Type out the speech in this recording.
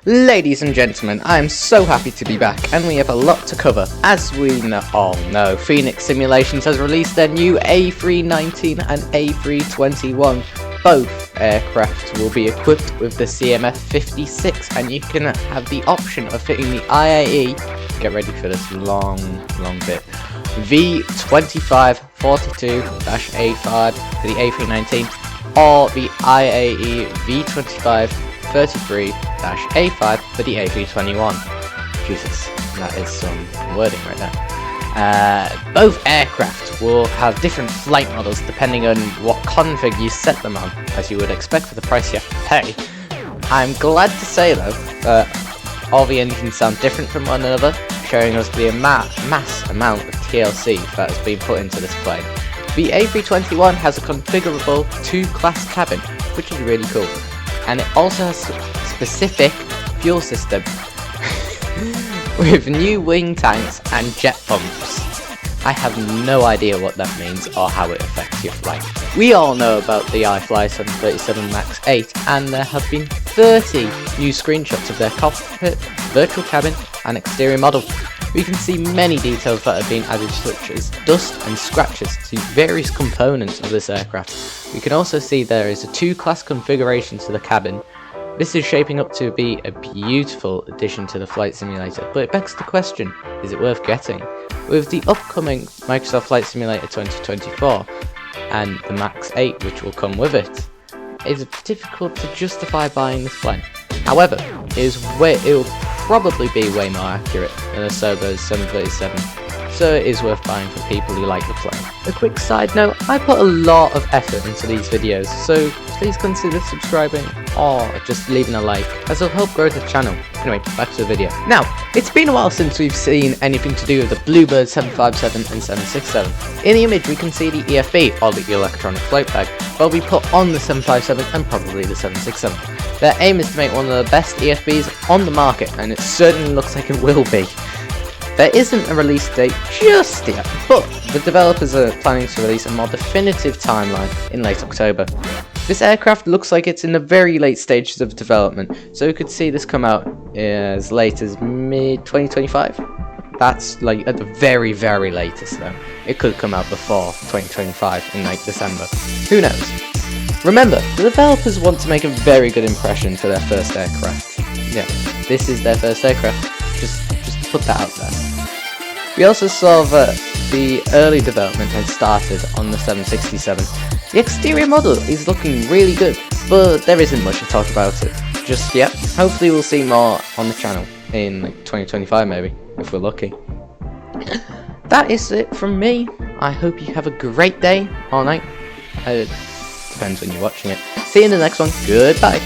Ladies and gentlemen, I am so happy to be back, and we have a lot to cover. As we all know, Fenix Simulations has released their new A319 and A321. Both aircraft will be equipped with the CMF-56, and you can have the option of fitting the IAE, get ready for this long bit, V2542-A5 for the A319, or the IAE V2533-A5 for the A321. Jesus, that is some wording right there. Both aircraft will have different flight models depending on what config you set them on, as you would expect for the price you have to pay. I'm glad to say though that all the engines sound different from one another, showing us the mass amount of TLC that has been put into this plane. The A321 has a configurable 2-class cabin, which is really cool, and it also has a specific fuel system with new wing tanks and jet pumps. I have no idea what that means or how it affects your flight. We all know about the Ifly 737 MAX 8, and there have been 30 new screenshots of their cockpit, virtual cabin and exterior model. We can see many details that have been added, such as dust and scratches to various components of this aircraft. We can also see there is a 2-class configuration to the cabin. This is shaping up to be a beautiful addition to the flight simulator, but it begs the question, is it worth getting? With the upcoming Microsoft Flight Simulator 2024 and the MAX 8 which will come with it, it's difficult to justify buying this plane. However, it will probably be way more accurate than a Sober 737, so it is worth buying for people who like the plane. A quick side note, I put a lot of effort into these videos, so please consider subscribing or just leaving a like, as it'll help grow the channel. Anyway, back to the video. Now, it's been a while since we've seen anything to do with the Bluebird 757 and 767. In the image we can see the EFB, or the electronic flight bag, will be put on the 757 and probably the 767. Their aim is to make one of the best EFBs on the market, and it certainly looks like it will be. There isn't a release date just yet, but the developers are planning to release a more definitive timeline in late October. This aircraft looks like it's in the very late stages of development, so we could see this come out as late as mid-2025. That's like at the very latest though. It could come out before 2025 in like December. Who knows? Remember, the developers want to make a very good impression for their first aircraft. Yeah, this is their first aircraft. Just put that out there. We also saw that the early development had started on the 767. The exterior model is looking really good, but there isn't much to talk about it just yet. Hopefully we'll see more on the channel in like 2025 maybe, if we're lucky. That is it from me. I hope you have a great day or night. Depends when you're watching it. See you in the next one. Goodbye.